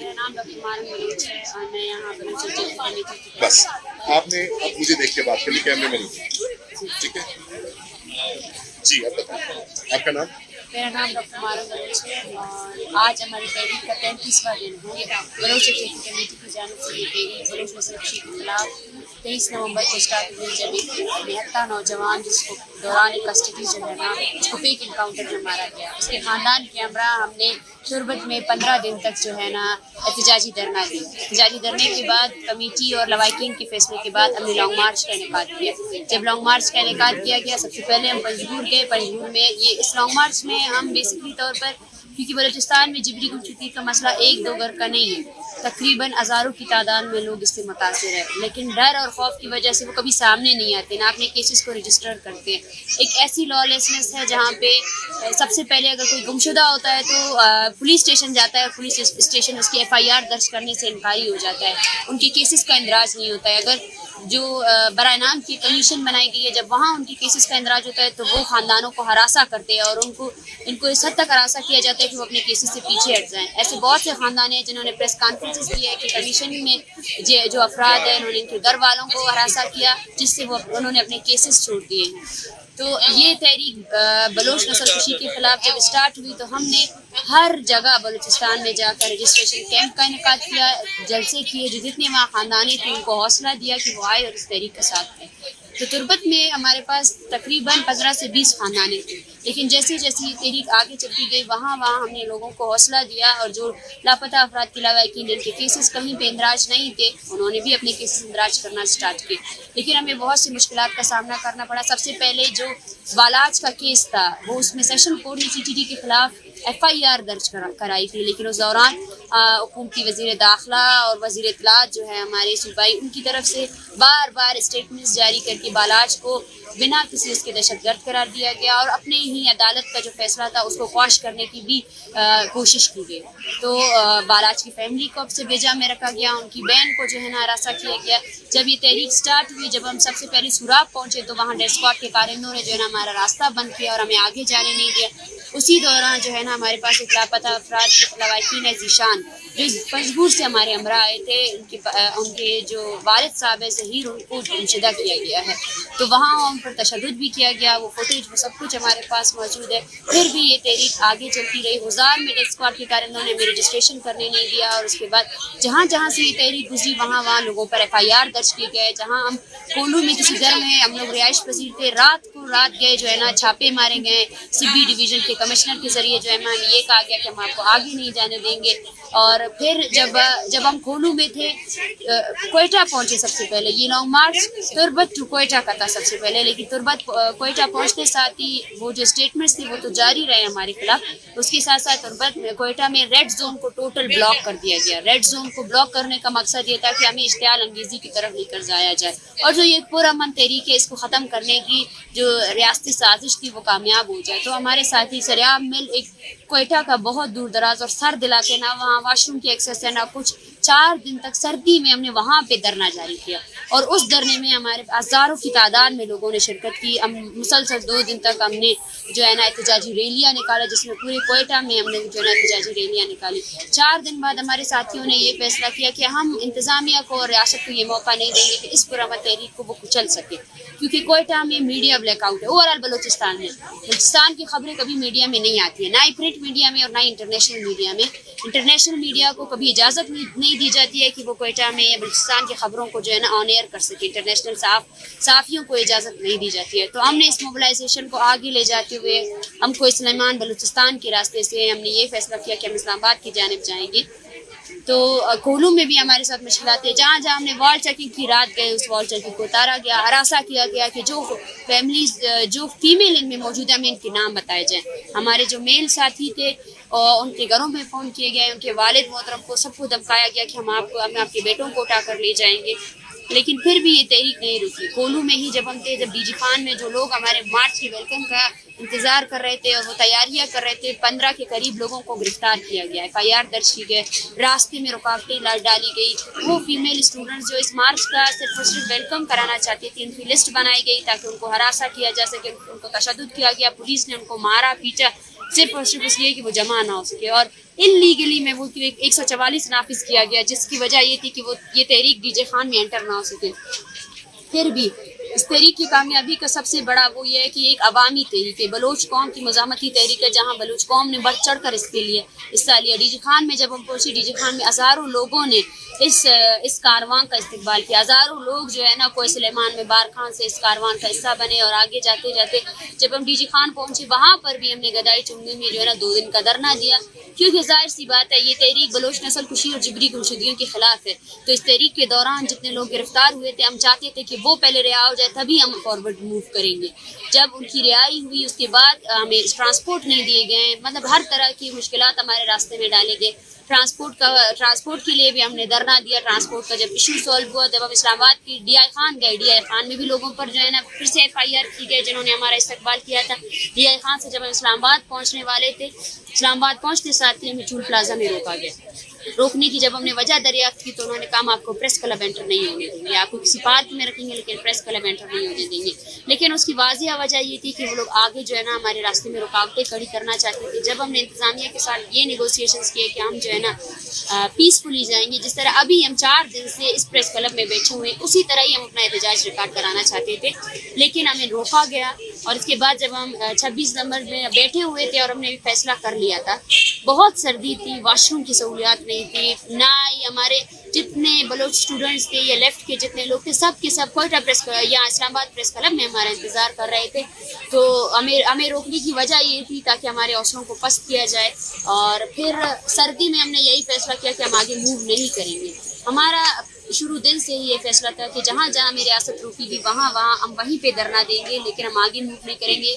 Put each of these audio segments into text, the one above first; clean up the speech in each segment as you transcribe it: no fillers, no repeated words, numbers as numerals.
मेरा नाम डॉक्टर मारम बलूच है और मैं यहाँ बलूच कमेटी की। बस आपने अब मुझे देख के बात करनी, कैमरे में नहीं, ठीक है जी। अब बताइए आपका नाम। मेरा नाम डॉक्टर मारम बलूच है और आज हमारी तहरीक का 35वां दिन है। बलूच कमेटी की जानिब से ये तहरीक बलूच मुसलफ़ी के खिलाफ 23 नवंबर को स्टार्ट हुई, जब एक निहत्ता नौजवान जिसको दौरान कस्टडी जो है ना उसको फेक इनकाउंटर में मारा गया, उसके ख़ानदान के हमरा हमने तुरबत में 15 दिन तक जो है ना एहतजाजी धरना दी। एहतजाजी धरने के बाद कमेटी और लवाकिन के फैसले के बाद हमने लॉन्ग मार्च का इनेकाद किया। जब लॉन्ग मार्च का इनेकाद किया गया, सबसे पहले हम पंजगूर गए। पंजगूर में ये इस लॉन्ग मार्च में हम बेसिकली तौर पर, क्योंकि बलूचिस्तान में जिबरी गुमशुदगी का मसला एक दो घर का नहीं है, तकरीबन हज़ारों की तादाद में लोग इससे मुतासिर है, लेकिन डर और खौफ की वजह से वो कभी सामने नहीं आते, ना अपने केसेस को रजिस्टर करते हैं। एक ऐसी लॉलेसनेस है जहाँ पे सबसे पहले अगर कोई गुमशुदा होता है तो पुलिस स्टेशन जाता है, पुलिस स्टेशन उसकी FIR दर्ज करने से इनकारी हो जाता है, उनके केसेस का इंदराज नहीं होता है। अगर जो बराए नाम की कमीशन बनाई गई है, जब वहाँ उनके केसेस का इंदराज होता है तो वो ख़ानदानों को हरासा करते हैं और इनको इस हद तक हरासा किया जाता है कि वो अपने केसेस से पीछे हट जाएं। ऐसे बहुत से ख़ानदान हैं जिन्होंने प्रेस कॉन्फ्रेंसेस की है कि कमीशन में जो अफराद हैं उन्होंने इनके घर वालों को हरासा किया, जिससे उन्होंने अपने केसेस छोड़ दिए हैं। तो ये तहरीक बलोच नस्ल कुशी के ख़िलाफ़ जब स्टार्ट हुई तो हमने हर जगह बलूचिस्तान में जाकर रजिस्ट्रेशन कैंप का इनेकाद किया, जलसे किए, जो जितने वहाँ ख़ानदानी थे उनको हौसला दिया कि वो आए और इस तहरीक के साथ हैं। तो तुरबत में हमारे पास तकरीबन 15 से 20 ख़ानदानी थे, लेकिन जैसे जैसे ये तहरीक आगे चलती गई वहाँ हमने लोगों को हौसला दिया और जो लापता अफराद के अलावा कि जिनके केसेस कहीं पे इंदराज नहीं थे उन्होंने भी अपने केसेस इंदराज करना स्टार्ट किए। लेकिन हमें बहुत सी मुश्किलात का सामना करना पड़ा। सबसे पहले जो बालाज का केस था वो उसमें सेशन कोर्ट ने CTD के ख़िलाफ़ FIR दर्ज कराई थी, लेकिन उस दौरान हुकूमती वज़ीर दाखिला और वज़ीर इत्तलात जो है हमारे सूबाई, उनकी तरफ से बार बार स्टेटमेंट्स जारी करके बालाज को बिना किसी उसके दहशतगर्द करार दिया गया और अपने ही अदालत का जो फैसला था उसको क्वाश करने की भी कोशिश की गई। तो बालाज की फैमिली को अब से बेजा में रखा गया, उनकी बहन को जो है ना हरासा किया गया। जब ये तहरीक स्टार्ट हुई, जब हम सबसे पहले सुराग पहुँचे तो वहाँ डेथ स्क्वाड के कारिंदों ने जो है ना हमारा रास्ता बंद किया और हमें आगे जाने नहीं दिया। उसी दौरान जो है ना हमारे पास एक लापता अफराद के लवाकिन है ज़ीशान, जो पंजगूर से हमारे हमरा आए थे, उनके जो वालिद साहब है ज़हीर, उनको गुमशुदा किया गया है। तो वहाँ उन पर तशद्दुद भी किया गया, वो फुटेज वो सब कुछ हमारे पास मौजूद है। फिर भी ये तहरीक आगे चलती रही। गुजार में डेथ स्क्वाड के कारिंदों ने हमें रजिस्ट्रेशन करने नहीं दिया और उसके बाद जहाँ जहाँ से ये तहरीक गुजरी वहाँ लोगों पर FIR दर्ज किए गए। जहाँ हम कोलू में किसी घर में हम लोग रिहाइश पजीर थे, रात गए जो है ना छापे मारे गए। CB डिवीज़न के कमिश्नर के ज़रिए जो है ना ये कहा गया कि हम आपको आगे नहीं जाने देंगे। और फिर जब हम कोलू में थे, कोयटा पहुँचे सबसे पहले। ये long march Turbat to Quetta का था सबसे पहले, लेकिन तुरबत कोयटा पहुँचते साथ ही वो जो स्टेटमेंट्स थे वो तो जारी रहे हमारे खिलाफ। उसके साथ साथ तुरबत में कोयटा में रेड जोन को टोटल ब्लॉक कर दिया गया। रेड जोन को ब्लॉक करने का मकसद ये था कि हमें इश्तियाल अंगेज़ी की तरफ लेकर जाया जाए और जो ये पुरअमन तहरीक है इसको ख़त्म करने की जो रियासती साजिश थी वो कामयाब हो जाए। तो हमारे साथी सरियाम मिल एक कोयटा का बहुत दूर दराज और सर्द इलाके, ना वहाँ वाशरूम की एक्सेस है ना कुछ, 4 दिन तक सर्दी में हमने वहाँ पे धरना जारी किया और उस धरने में हमारे हज़ारों की तादाद में लोगों ने शिरकत की। हम मुसलसल 2 दिन तक हमने जो है ना एहतजाजी रैलियाँ निकाला, जिसमें पूरे कोयटा में हमने जो है ना एहतजाजी रैलियाँ निकाली। 4 दिन बाद हमारे साथियों ने ये फैसला किया कि हम इंतज़ामिया को और रियासत को ये मौका नहीं देंगे कि इस पुरअमन तहरीक को वो कुचल सके, क्योंकि कोयटा में मीडिया ब्लैकआउट है। ओवरऑल बलूचिस्तान की खबरें कभी मीडिया में नहीं आती है, ना ही प्रिंट मीडिया में और ना ही इंटरनेशनल मीडिया में। इंटरनेशनल मीडिया को कभी इजाज़त नहीं दी जाती है कि वो कोयटा में या बलूचिस्तान की खबरों को जो है ना ऑन एयर कर सके। इंटरनेशनल साफ़ियों को इजाज़त नहीं दी जाती है। तो हमने इस मोबिलाइजेशन को आगे ले जाते हुए हमको इस्लामान बलूचिस्तान के रास्ते से हमने ये फैसला किया कि हम इस्लामाबाद की जानिब जाएंगे। तो कोलू में भी हमारे साथ मुश्किलात है। जहाँ जहाँ हमने वॉल चेकिंग की, रात गए उस वॉल चेकिंग को उतारा गया, हरासा किया गया कि जो फैमिलीज जो फीमेल इनमें मौजूद है हमें इनके नाम बताए जाएँ। हमारे जो मेल साथी थे और उनके घरों में फ़ोन किए गए, उनके वालिद मोहतरम को सबको धमकाया गया कि हम आपके बेटों को उठा कर ले जाएंगे, लेकिन फिर भी ये तहरीक नहीं रुकी। कोलू में ही जब हम थे, जब DG खान में जो लोग हमारे मार्च की वेलकम का इंतज़ार कर रहे थे और वो तैयारियां कर रहे थे, 15 के करीब लोगों को गिरफ्तार किया गया, FIR दर्ज की गए, रास्ते में रुकावटें डाली गई। वो फीमेल स्टूडेंट्स जो इस मार्च का सिर्फ और सिर्फ वेलकम कराना चाहती थी, उनकी लिस्ट बनाई गई ताकि उनको हरासा किया जा सके, उनको तशद्दुद किया गया, पुलिस ने उनको मारा पीटा सिर्फ और सिर्फ इसलिए कि वो जमा ना हो सके। और इलीगली मैं बोलती हूँ 144 नाफिज किया गया, जिसकी वजह ये थी कि वो ये तहरीक डीजे खान में एंटर ना हो सके। फिर भी इस तहरीक की कामयाबी का सबसे बड़ा वो ये है कि एक अवामी तहरीक है, बलोच कौम की मज़ामती तहरीक है, जहाँ बलोच कौम ने बढ़ चढ़ कर इसके लिए हिस्सा लिया। डीजे खान में जब हम पहुँचे, डीजे खान में हज़ारों लोगों ने इस कारवां का इस्तकबाल किया। हज़ारों लोग जो है ना कोई सुलेमान में बार खान से इस कारवां का हिस्सा बने। और आगे जाते जाते जब हम डीजे खान पहुँचे, वहाँ पर भी हमने गदाई चुंगी में जो है ना 2 दिन का धरना दिया, क्योंकि जाहिर सी बात है ये तहरीक बलोच नस्ल कुशी और जबरी गुमशुदगियों के खिलाफ है। तो इस तहरीक के दौरान जितने लोग गिरफ्तार हुए थे, हम चाहते थे कि वो पहले रिहा हो जाए, तभी हम फॉरवर्ड मूव करेंगे। जब उनकी रिहाई हुई उसके बाद हमें ट्रांसपोर्ट नहीं दिए गए, मतलब हर तरह की मुश्किलात हमारे रास्ते में डाले गए। ट्रांसपोर्ट के लिए भी हमने धरना दिया। ट्रांसपोर्ट का जब इशू सॉल्व हुआ, जब हम इस्लामाबाद की DI खान गए, DI खान में भी लोगों पर जो है ना फिर से FIR की गई जिन्होंने हमारा इस्तकबाल किया था। DI खान से जब हम इस्लामाबाद पहुंचने वाले थे, इस्लामाबाद पहुंचते साथ ही हमें चूल प्लाजा में रोका गया। रोकने की जब हमने वजह दरियाफ्त की तो उन्होंने कहा आपको प्रेस क्लब एंटर नहीं होने देंगे, आपको किसी पार्क में रखेंगे लेकिन प्रेस क्लब एंटर नहीं होने देंगे। लेकिन उसकी वाज़िह वजह ये थी कि वो लोग आगे जो है ना हमारे रास्ते में रुकावटें खड़ी करना चाहते थे। जब हमने इंतज़ामिया के साथ ये निगोसिएशंस किए कि हम जो है ना पीसफुली जाएंगे, जिस तरह अभी हम 4 दिन से इस प्रेस क्लब में बैठे हुए हैं, उसी तरह ही हम अपना एहतजाज रिकॉर्ड कराना चाहते थे, लेकिन हमें रोका गया। और इसके बाद जब हम 26 नवंबर में बैठे हुए थे और हमने फैसला कर लिया था, बहुत सर्दी थी, वाशरूम की सहूलियात नहीं थी, ना ही हमारे जितने बलोच स्टूडेंट्स थे या लेफ्ट के जितने लोग थे सब के सब कोयटा प्रेस या इस्लामाबाद प्रेस क्लब में हमारा इंतज़ार कर रहे थे। तो हमें रोकने की वजह ये थी ताकि हमारे हौसलों को पस्त किया जाए। और फिर सर्दी में हमने यही फैसला किया कि हम आगे मूव नहीं करेंगे। हमारा शुरू दिन से ही ये फैसला था कि जहाँ जहाँ हमें रियासत रोकेगी वहाँ हम वहीं पे धरना देंगे, लेकिन हम आगे मूव नहीं करेंगे।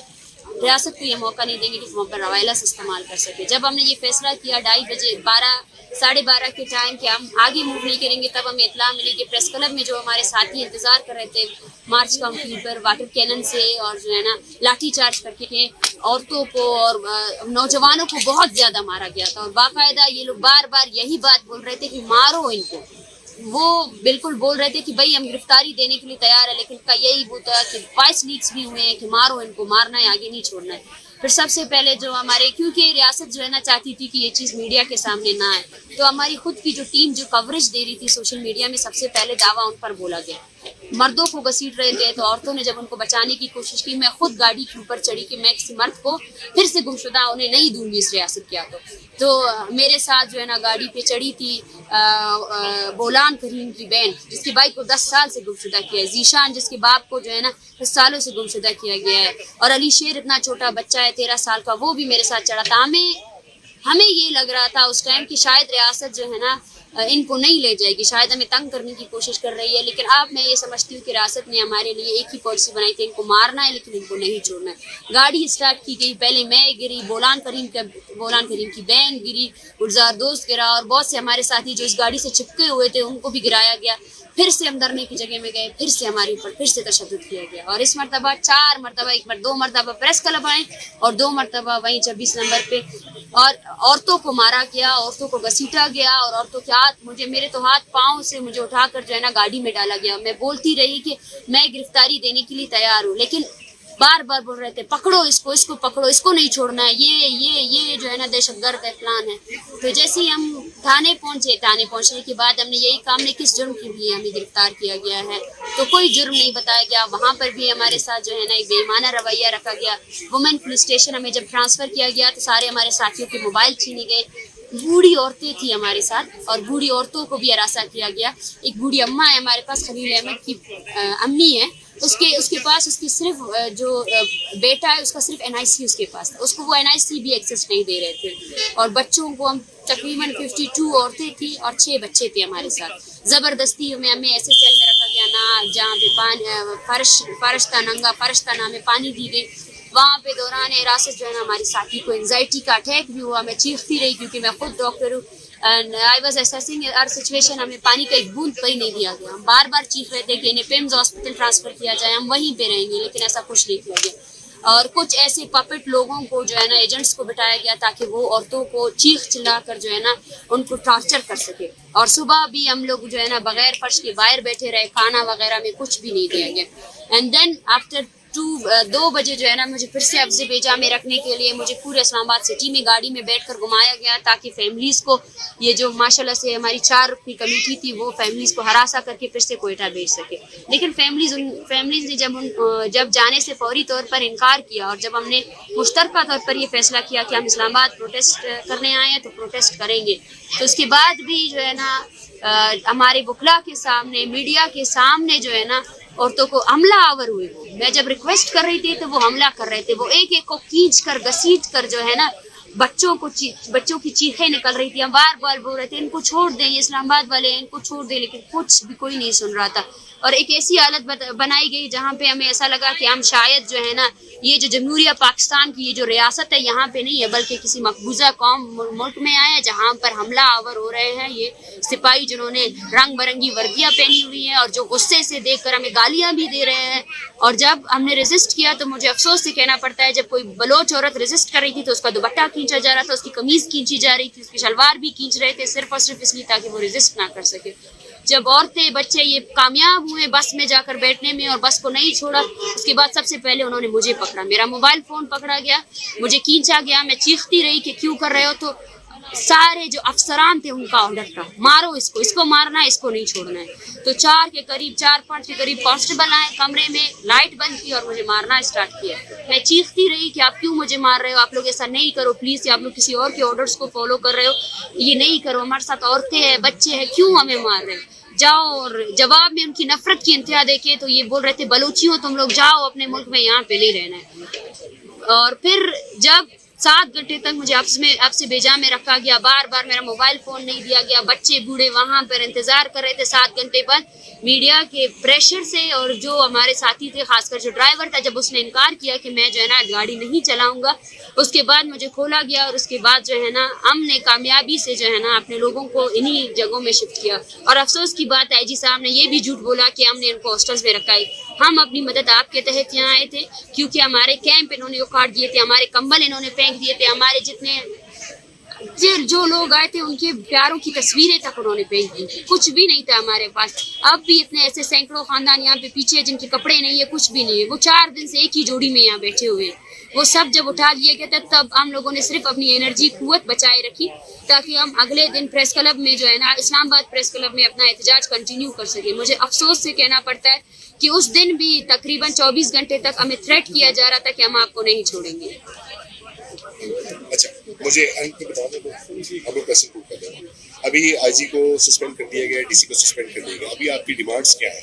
रियासत को ये मौका नहीं देंगे कि वहाँ पर रवायला से इस्तेमाल कर सके। जब हमने ये फैसला किया 2:30 बजे 12-12:30 के टाइम कि हम आगे मूव नहीं करेंगे, तब हमें इत्तला मिली कि प्रेस क्लब में जो हमारे साथी इंतज़ार कर रहे थे मार्च काउंटी पर वाटर कैनन से और जो है ना लाठी चार्ज करके थे, औरतों को और नौजवानों को बहुत ज़्यादा मारा गया था। और बाकायदा ये लोग बार बार यही बात बोल रहे थे कि मारो इनको। वो बिल्कुल बोल रहे थे कि भाई हम गिरफ्तारी देने के लिए तैयार है, लेकिन का यही वो था कि वॉइस लीक्स भी हुए हैं कि मारो इनको, मारना है, आगे नहीं छोड़ना है। फिर सबसे पहले जो हमारे, क्योंकि रियासत जो है ना चाहती थी कि ये चीज़ मीडिया के सामने ना आए, तो हमारी खुद की जो टीम जो कवरेज दे रही थी सोशल मीडिया में, सबसे पहले दावा उन पर बोला गया। मर्दों को घसीट रहे थे तो औरतों ने जब उनको बचाने की कोशिश की, मैं खुद गाड़ी के ऊपर चढ़ी कि मैं किसी मर्द को फिर से गुमशुदा उन्हें नहीं दूंगी इस रियासत के हाथों। तो मेरे साथ जो है ना गाड़ी पे चढ़ी थी बोलान करीम की बहन, जिसकी बाइक को 10 साल से गुमशुदा किया है, जीशान जिसके बाप को जो है ना 10 सालों से गुमशुदा किया गया है, और अली शेर इतना छोटा बच्चा है 13 साल का, वो भी मेरे साथ चढ़ा था। हमें ये लग रहा था उस टाइम कि शायद रियासत जो है ना इनको नहीं ले जाएगी, शायद हमें तंग करने की कोशिश कर रही है। लेकिन अब मैं ये समझती हूँ कि रियासत ने हमारे लिए एक ही पॉलिसी बनाई थी, इनको मारना है लेकिन इनको नहीं छोड़ना है। गाड़ी स्टार्ट की गई, पहले मैं गिरी, बोलान करीम की बहन गिरी, गुलजार दोस्त गिरा, और बहुत से हमारे साथी जो इस गाड़ी से चिपके हुए थे उनको भी गिराया गया। फिर से हम धरने की जगह में गए, फिर से हमारे ऊपर फिर से तशद्दुद किया गया। और इस मरतबा 4 मरतबा, 2 मरतबा प्रेस क्लब आए और 2 मरतबा वहीं 26 नंबर पे, और औरतों को मारा गया, औरतों को घसीटा गया, और औरतों के हाथ, मेरे तो हाथ पाँव से मुझे उठाकर जो है ना गाड़ी में डाला गया। मैं बोलती रही कि मैं गिरफ्तारी देने के लिए तैयार हूँ, लेकिन बार बार बोल रहे थे पकड़ो इसको पकड़ो, इसको नहीं छोड़ना है, ये जो है ना दहशतगर्द है, प्लान है। तो जैसे ही हम थाने पहुंचने के बाद हमने यही काम ने किस जुर्म के लिए हमें गिरफ्तार किया गया है, तो कोई जुर्म नहीं बताया गया। वहाँ पर भी हमारे साथ जो है ना एक बेईमाना रवैया रखा गया। वुमेन पुलिस स्टेशन हमें जब ट्रांसफ़र किया गया तो सारे हमारे साथियों के मोबाइल छीने गए। बूढ़ी औरतें थी हमारे साथ और बूढ़ी औरतों को भी हरासा किया गया। एक बूढ़ी अम्मा है हमारे पास, खलील अहमद की अम्मी है, उसके पास उसकी सिर्फ जो बेटा है उसका सिर्फ NIC उसके पास था, उसको वो NIC भी एक्सेस नहीं दे रहे थे। और बच्चों को हम तकरीबन 52 औरतें थी और 6 बच्चे थे हमारे साथ। ज़बरदस्ती हमें ऐसे सेल में रखा गया ना जहाँ पे फर्श था नंगा, फर्श था ना हमें पानी दी गई। वहाँ पे दौरान हिरासत जो है ना हमारी साथी को एंजाइटी का अटैक भी हुआ। मैं चीखती रही क्योंकि मैं खुद डॉक्टर हूँ and I was assessing our situation. हमें पानी का एक बूंद भी नहीं दिया गया। हम बार बार चीख रहे थे कि इन्हें पिम्स हॉस्पिटल ट्रांसफ़र किया जाए, हम वहीं पे रहेंगे, लेकिन ऐसा कुछ नहीं किया गया। और कुछ ऐसे पपेट लोगों को जो है ना एजेंट्स को बिठाया गया ताकि वो औरतों को चीख चिल्ला कर जो है ना उनको टॉर्चर कर सके। और सुबह भी हम लोग जो है ना बगैर फर्श के बाहर बैठे रहे, खाना वगैरह में कुछ भी नहीं दिया गया। एंड देन आफ्टर 2 बजे जो है ना मुझे फिर से अफज़-ए-बेजा में रखने के लिए मुझे पूरे इस्लामाबाद सिटी में गाड़ी में बैठ कर घुमाया गया, ताकि फैमिलीज़ को ये जो माशाल्लाह से हमारी 4 रुकनी कमेटी थी वो फैमिलीज़ को हरासा करके फिर से कोयटा भेज सके। लेकिन फैमिलीज़ ने जब जाने से फौरी तौर पर इनकार किया, और जब हमने मुश्तरका तौर पर ये फैसला किया कि हम इस्लामाबाद प्रोटेस्ट करने आए हैं तो प्रोटेस्ट करेंगे, तो उसके बाद भी जो है ना हमारे वकला के सामने, मीडिया के सामने जो है ना औरतों को हमला आवर हुए। मैं जब रिक्वेस्ट कर रही थी तो वो हमला कर रहे थे, वो एक एक को खींच कर घसीट कर जो है ना बच्चों की चीखें निकल रही थी। हम बार बार बोल रहे थे इनको छोड़ दें, ये इस्लामाबाद वाले हैं, इनको छोड़ दें, लेकिन कुछ भी कोई नहीं सुन रहा था। और एक ऐसी हालत बनाई गई जहाँ पे हमें ऐसा लगा कि हम शायद जो है ना ये जो जमहूरिया पाकिस्तान की ये जो रियासत है यहाँ पे नहीं है, बल्कि किसी मकबूजा कौम मुल्क में आया है, जहाँ पर हमला आवर हो रहे हैं ये सिपाही जिन्होंने रंग बिरंगी वर्दियाँ पहनी हुई हैं, और जो गुस्से से देख कर हमें गालियाँ भी दे रहे हैं। और जब हमने रेजिस्ट किया तो मुझे अफसोस से कहना पड़ता है, जब कोई बलोच औरत रेजिस्ट कर रही थी तो उसका दुपट्टा खींचा जा रहा था, उसकी कमीज़ खींची जा रही थी, उसकी शलवार भी खींच रहे थे, सिर्फ और सिर्फ इसलिए ताकि वो रेजिस्ट ना कर सके। जब औरतें बच्चे ये कामयाब हुए बस में जाकर बैठने में और बस को नहीं छोड़ा, उसके बाद सबसे पहले उन्होंने मुझे पकड़ा, मेरा मोबाइल फ़ोन पकड़ा गया, मुझे खींचा गया, मैं चीखती रही कि क्यों कर रहे हो, तो सारे जो अफसरान थे उनका ऑर्डर था मारो इसको मारना है, इसको नहीं छोड़ना है। तो 4-5 के करीब कांस्टेबल आए, कमरे में लाइट बंद की और मुझे मारना स्टार्ट किया। मैं चीखती रही कि आप क्यों मुझे मार रहे हो, आप लोग ऐसा नहीं करो प्लीज़, आप लोग किसी और के ऑर्डर्स को फॉलो कर रहे हो, ये नहीं करो, हमारे साथ औरतें हैं, बच्चे हैं, क्यों हमें मार रहे हो, जाओ। और जवाब में उनकी नफरत की इंतहा देखे तो ये बोल रहे थे बलूचियों तुम लोग जाओ अपने मुल्क में, यहाँ पे नहीं रहना है। और फिर जब 7 घंटे तक मुझे आपसे बेजा में रखा गया, बार बार मेरा मोबाइल फ़ोन नहीं दिया गया, बच्चे बूढ़े वहाँ पर इंतज़ार कर रहे थे 7 घंटे बाद मीडिया के प्रेशर से। और जो हमारे साथी थे, खासकर जो ड्राइवर था, जब उसने इनकार किया कि मैं जो है ना गाड़ी नहीं चलाऊँगा, उसके बाद मुझे खोला गया, और उसके बाद जो है ना हमने कामयाबी से जो है ना अपने लोगों को इन्हीं जगहों में शिफ्ट किया। और अफसोस की बात है, IG साहब ने ये भी झूठ बोला कि हमने इनको हॉस्टल्स में रखा है। हम अपनी मदद आपके तहत यहाँ आए थे, क्योंकि हमारे कैंप इन्होंने उखाड़ दिए थे, हमारे कंबल इन्होंने फेंक दिए थे, हमारे जितने जो लोग आए थे उनके प्यारों की तस्वीरें तक उन्होंने फेंक दी थी, कुछ भी नहीं था हमारे पास। अब भी इतने ऐसे सैकड़ों खानदान यहाँ पे पीछे हैं जिनके कपड़े नहीं है, कुछ भी नहीं है, वो 4 दिन से एक ही जोड़ी में यहाँ बैठे हुए हैं। वो सब जब उठा लिए गए थे तब हम लोगों ने सिर्फ अपनी एनर्जी कुव्वत बचाए रखी, ताकि हम अगले दिन प्रेस क्लब में जो है ना इस्लामाबाद प्रेस क्लब में अपना एहतजाज कंटिन्यू कर सके। मुझे अफसोस से कहना पड़ता है कि उस दिन भी तकरीबन 24 घंटे तक हमें थ्रेट किया जा रहा था कि हम आपको नहीं छोड़ेंगे। अच्छा, मुझे अंत में बता दो, हम लोग क्वेश्चन पूछ कर रहे हैं। अभी IG को सस्पेंड कर दिया गया, DC को सस्पेंड कर दिया गया, अभी आपकी डिमांड्स क्या है?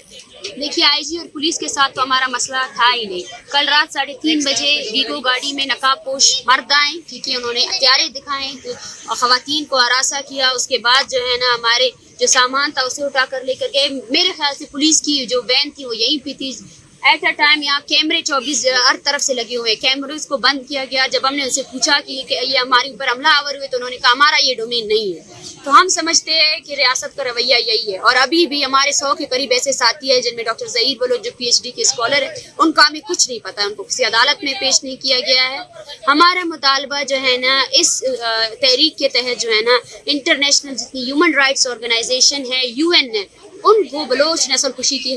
देखिए, IG और पुलिस के साथ तो हमारा मसला था ही नहीं। कल रात 3:30 बजे वीगो गाड़ी में नकाबपोश मर्द आए, क्योंकि उन्होंने हथियारे दिखाए, तो ख़वातीन को हरासा किया। उसके बाद जो है ना हमारे जो सामान था उसे उठा कर लेकर गए। मेरे ख्याल से पुलिस की जो वैन थी वो यहीं पे थी। एट अ टाइम यहाँ कैमरे 24 हर तरफ से लगे हुए हैं, कैमरे को बंद किया गया। जब हमने उनसे पूछा कि ये हमारे ऊपर हमला आवर हुए, तो उन्होंने कहा हमारा ये डोमेन नहीं है। तो हम समझते हैं कि रियासत का रवैया यही है। और अभी भी हमारे 100 के करीब ऐसे साथी हैं जिनमें डॉक्टर ज़हीर बलोच जो PhD के स्कॉलर है, उनका हमें कुछ नहीं पता, उनको किसी अदालत में पेश नहीं किया गया है। हमारा मुतालबा जो है ना इस तहरीक के तहत जो है ना इंटरनेशनल जितनी ह्यूमन राइट्स ऑर्गेनाइजेशन है, UN है, उनको बलोच नस्ल कुशी की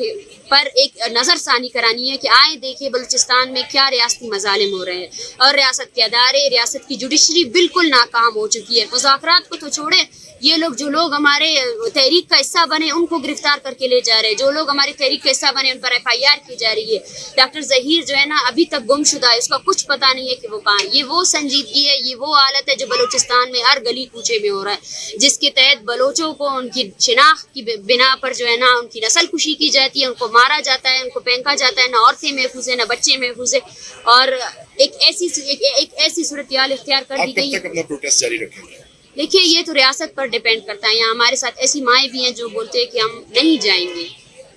पर एक नज़रसानी करानी है कि आए देखें बलूचिस्तान में क्या रियासती मजालिम हो रहे हैं। और रियासत के अदारे, रियासत की जुडिशरी बिल्कुल नाकाम हो चुकी है। मुज़ाकरात को तो छोड़े, ये लोग जो लोग हमारे तहरीक का हिस्सा बने उनको गिरफ्तार करके ले जा रहे हैं, जो लोग हमारी तहरीक का हिस्सा बने उन पर FIR की जा रही है। डॉक्टर ज़हीर जो है ना अभी तक गुमशुदा है, उसका कुछ पता नहीं है कि वो कहाँ है। ये वो संजीदगी है, ये वो हालत है जो बलूचिस्तान में हर गली कूचे में हो रहा है, जिसके तहत बलोचों को उनकी शिनाख्त की बिना पर जो है ना उनकी नस्ल कुशी की जाती है, उनको मारा जाता है, उनको फेंका जाता है, ना औरतें महफूज है, ना बच्चे महफूज है। और एक ऐसी सूरत हाल इख्तियार कर दी गई है। आप कब तक अपना प्रोटेस्ट जारी रखेंगे? देखिए, ये तो रियासत पर डिपेंड करता है। यहाँ हमारे साथ ऐसी माएँ भी हैं जो बोलते हैं कि हम नहीं जाएंगे,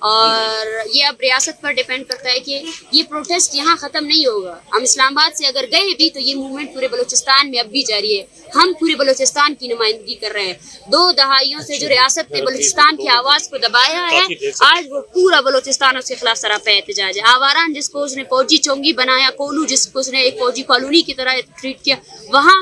और ये अब रियासत पर डिपेंड करता है कि ये प्रोटेस्ट यहाँ ख़त्म नहीं होगा। हम इस्लामाबाद से अगर गए भी तो ये मूवमेंट पूरे बलूचिस्तान में अब भी जारी है। हम पूरे बलूचिस्तान की नुमाइंदगी कर रहे हैं। 2 दहाइयों से जो रियासत ने बलूचिस्तान की आवाज़ को दबाया है, आज वो पूरा बलूचिस्तान उसके खिलाफ सरापा एहतजाज है। आवारान जिसको उसने फौजी चौंगी बनाया, कोलू जिसको उसने एक फौजी कॉलोनी की तरह ट्रीट किया, वहाँ